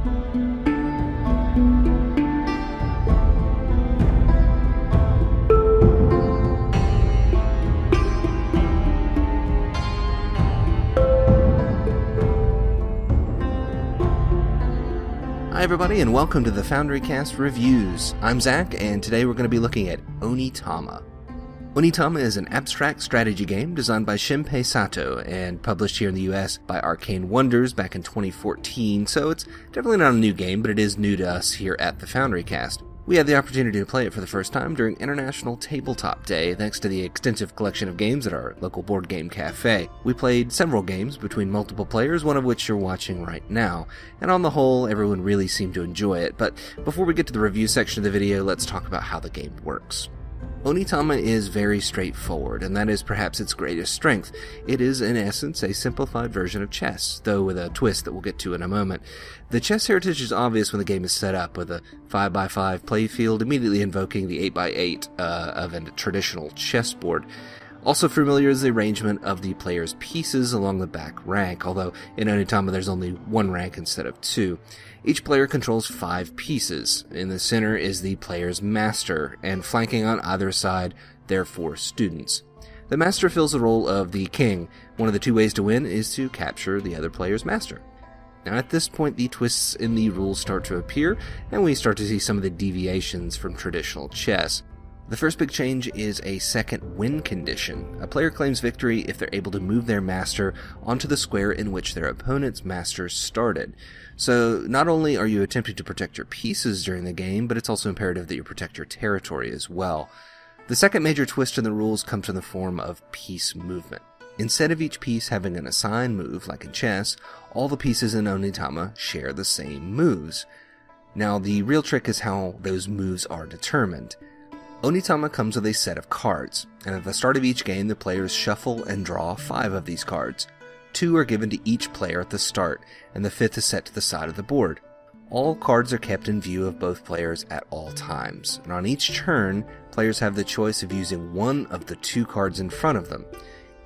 Hi everybody, and welcome to the FoundryCast Reviews. I'm Zach, and today we're going to be looking at Onitama. Onitama is an abstract strategy game designed by Shinpei Sato and published here in the US by Arcane Wonders back in 2014, so it's definitely not a new game, but it is new to us here at the FoundryCast. We had the opportunity to play it for the first time during International Tabletop Day, thanks to the extensive collection of games at our local board game cafe. We played several games between multiple players, one of which you're watching right now, and on the whole, everyone really seemed to enjoy it. But before we get to the review section of the video, let's talk about how the game works. Onitama is very straightforward, and that is perhaps its greatest strength. It is, in essence, a simplified version of chess, though with a twist that we'll get to in a moment. The chess heritage is obvious when the game is set up, with a 5x5 playfield immediately invoking the 8x8 of a traditional chessboard. Also familiar is the arrangement of the player's pieces along the back rank, although in Onitama there's only one rank instead of two. Each player controls 5 pieces. In the center is the player's master, and flanking on either side, there are 4 students. The master fills the role of the king. One of the 2 ways to win is to capture the other player's master. Now at this point, the twists in the rules start to appear, and we start to see some of the deviations from traditional chess. The first big change is a second win condition. A player claims victory if they're able to move their master onto the square in which their opponent's master started. So not only are you attempting to protect your pieces during the game, but it's also imperative that you protect your territory as well. The second major twist in the rules comes in the form of piece movement. Instead of each piece having an assigned move, like in chess, all the pieces in Onitama share the same moves. Now the real trick is how those moves are determined. Onitama comes with a set of cards, and at the start of each game the players shuffle and draw 5 of these cards. 2 are given to each player at the start, and the 5th is set to the side of the board. All cards are kept in view of both players at all times, and on each turn, players have the choice of using one of the 2 cards in front of them.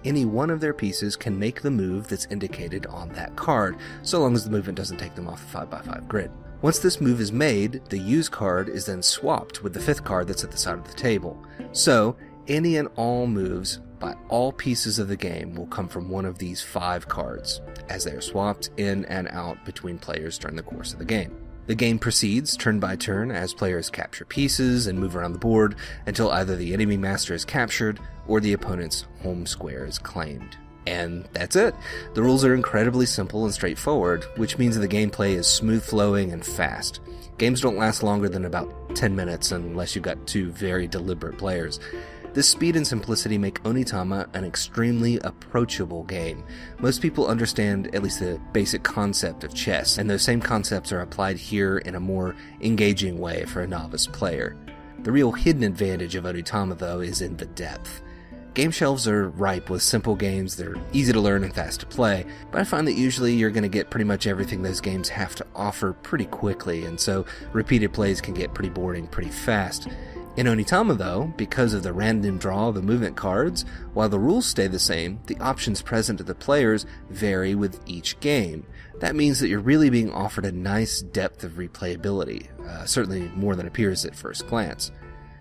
Any one of their pieces can make the move that's indicated on that card, so long as the movement doesn't take them off the 5x5 grid. Once this move is made, the use card is then swapped with the 5th card that's at the side of the table. So, any and all moves by all pieces of the game will come from one of these 5 cards, as they are swapped in and out between players during the course of the game. The game proceeds turn by turn as players capture pieces and move around the board until either the enemy master is captured or the opponent's home square is claimed. And that's it. The rules are incredibly simple and straightforward, which means that the gameplay is smooth flowing and fast. Games don't last longer than about 10 minutes unless you've got 2 very deliberate players. This speed and simplicity make Onitama an extremely approachable game. Most people understand at least the basic concept of chess, and those same concepts are applied here in a more engaging way for a novice player. The real hidden advantage of Onitama, though, is in the depth. Game shelves are ripe with simple games that are easy to learn and fast to play, but I find that usually you're going to get pretty much everything those games have to offer pretty quickly, and so repeated plays can get pretty boring pretty fast. In Onitama, though, because of the random draw of the movement cards, while the rules stay the same, the options present to the players vary with each game. That means that you're really being offered a nice depth of replayability, certainly more than appears at first glance.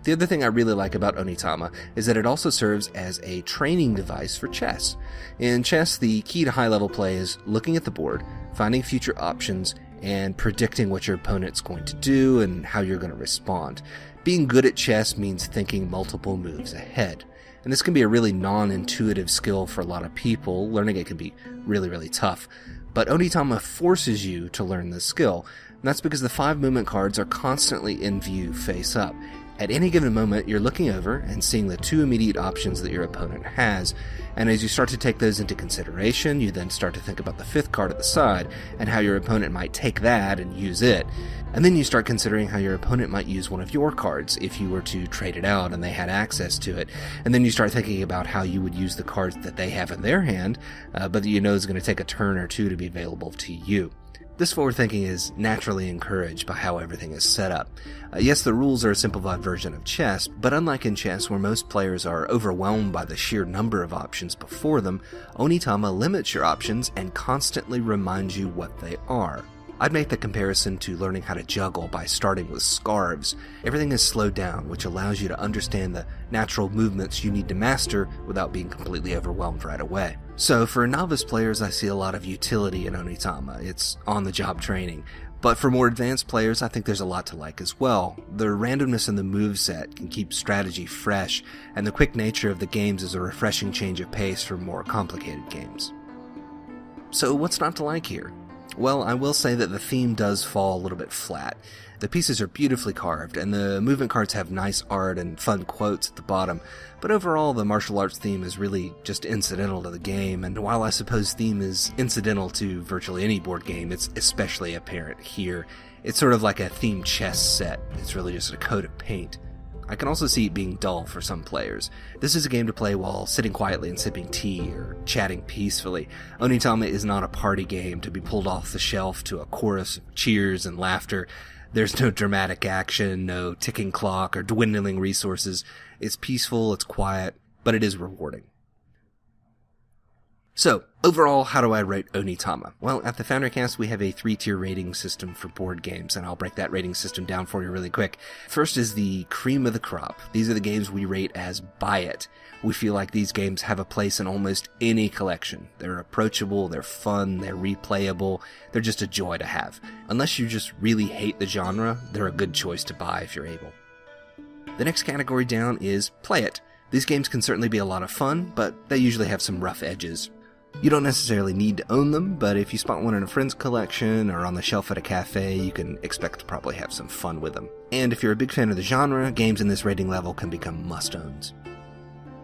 The other thing I really like about Onitama is that it also serves as a training device for chess. In chess, the key to high-level play is looking at the board, finding future options, and predicting what your opponent's going to do and how you're going to respond. Being good at chess means thinking multiple moves ahead. And this can be a really non-intuitive skill for a lot of people. Learning it can be really, really tough. But Onitama forces you to learn this skill. And that's because the 5 movement cards are constantly in view face up. At any given moment, you're looking over and seeing the 2 immediate options that your opponent has, and as you start to take those into consideration, you then start to think about the 5th card at the side, and how your opponent might take that and use it. And then you start considering how your opponent might use one of your cards if you were to trade it out and they had access to it. And then you start thinking about how you would use the cards that they have in their hand, but that you know is going to take a turn or 2 to be available to you. This forward thinking is naturally encouraged by how everything is set up. Yes, the rules are a simplified version of chess, but unlike in chess where most players are overwhelmed by the sheer number of options before them, Onitama limits your options and constantly reminds you what they are. I'd make the comparison to learning how to juggle by starting with scarves. Everything is slowed down, which allows you to understand the natural movements you need to master without being completely overwhelmed right away. So for novice players, I see a lot of utility in Onitama. It's on-the-job training. But for more advanced players, I think there's a lot to like as well. The randomness in the moveset can keep strategy fresh, and the quick nature of the games is a refreshing change of pace from more complicated games. So what's not to like here? Well, I will say that the theme does fall a little bit flat. The pieces are beautifully carved, and the movement cards have nice art and fun quotes at the bottom, but overall the martial arts theme is really just incidental to the game, and while I suppose theme is incidental to virtually any board game, it's especially apparent here. It's sort of like a themed chess set. It's really just a coat of paint. I can also see it being dull for some players. This is a game to play while sitting quietly and sipping tea or chatting peacefully. Onitama is not a party game to be pulled off the shelf to a chorus of cheers and laughter. There's no dramatic action, no ticking clock, or dwindling resources. It's peaceful, it's quiet, but it is rewarding. So, overall, how do I rate Onitama? Well, at the FoundryCast, we have a 3-tier rating system for board games, and I'll break that rating system down for you really quick. First is the cream of the crop. These are the games we rate as buy it. We feel like these games have a place in almost any collection. They're approachable, they're fun, they're replayable, they're just a joy to have. Unless you just really hate the genre, they're a good choice to buy if you're able. The next category down is play it. These games can certainly be a lot of fun, but they usually have some rough edges. You don't necessarily need to own them, but if you spot one in a friend's collection or on the shelf at a cafe, you can expect to probably have some fun with them. And if you're a big fan of the genre, games in this rating level can become must-owns.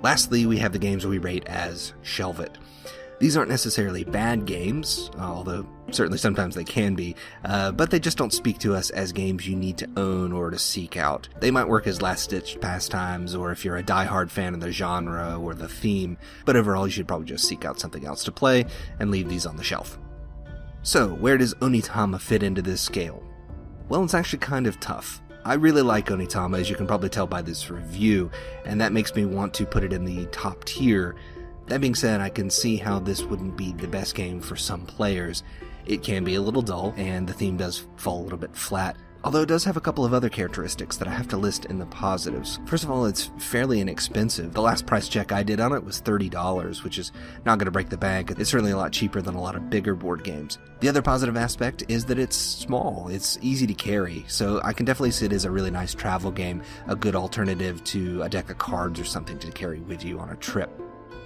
Lastly, we have the games we rate as shelve it. These aren't necessarily bad games, although certainly sometimes they can be, but they just don't speak to us as games you need to own or to seek out. They might work as last-ditch pastimes, or if you're a die-hard fan of the genre or the theme, but overall you should probably just seek out something else to play and leave these on the shelf. So, where does Onitama fit into this scale? Well, it's actually kind of tough. I really like Onitama, as you can probably tell by this review, and that makes me want to put it in the top tier. That being said, I can see how this wouldn't be the best game for some players. It can be a little dull, and the theme does fall a little bit flat, although it does have a couple of other characteristics that I have to list in the positives. First of all, it's fairly inexpensive. The last price check I did on it was $30, which is not going to break the bank. It's certainly a lot cheaper than a lot of bigger board games. The other positive aspect is that it's small. It's easy to carry, so I can definitely see it as a really nice travel game, a good alternative to a deck of cards or something to carry with you on a trip.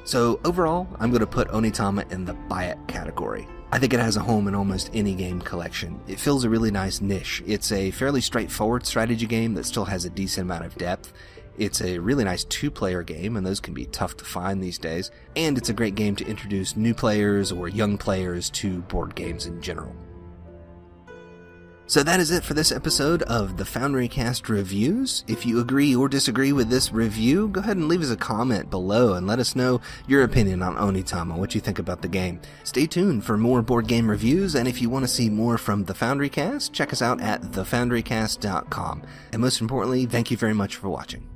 So overall, I'm going to put Onitama in the buy it category. I think it has a home in almost any game collection. It fills a really nice niche. It's a fairly straightforward strategy game that still has a decent amount of depth. It's a really nice 2-player game, and those can be tough to find these days. And it's a great game to introduce new players or young players to board games in general. So that is it for this episode of the FoundryCast Reviews. If you agree or disagree with this review, go ahead and leave us a comment below and let us know your opinion on Onitama, what you think about the game. Stay tuned for more board game reviews, and if you want to see more from the FoundryCast, check us out at thefoundrycast.com. And most importantly, thank you very much for watching.